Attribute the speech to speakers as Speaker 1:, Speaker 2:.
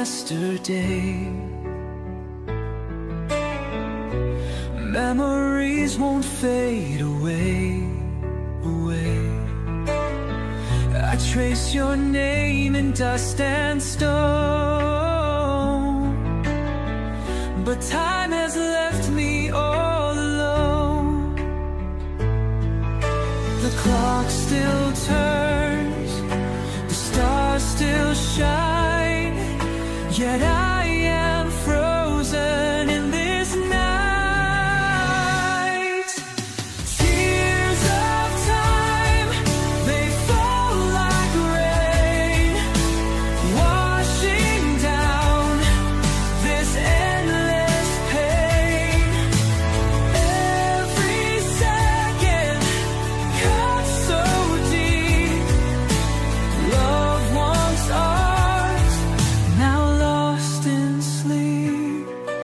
Speaker 1: yesterday. Memories won't fade away. I trace your name in dust and stone, but time has left me all alone. The clock still turns,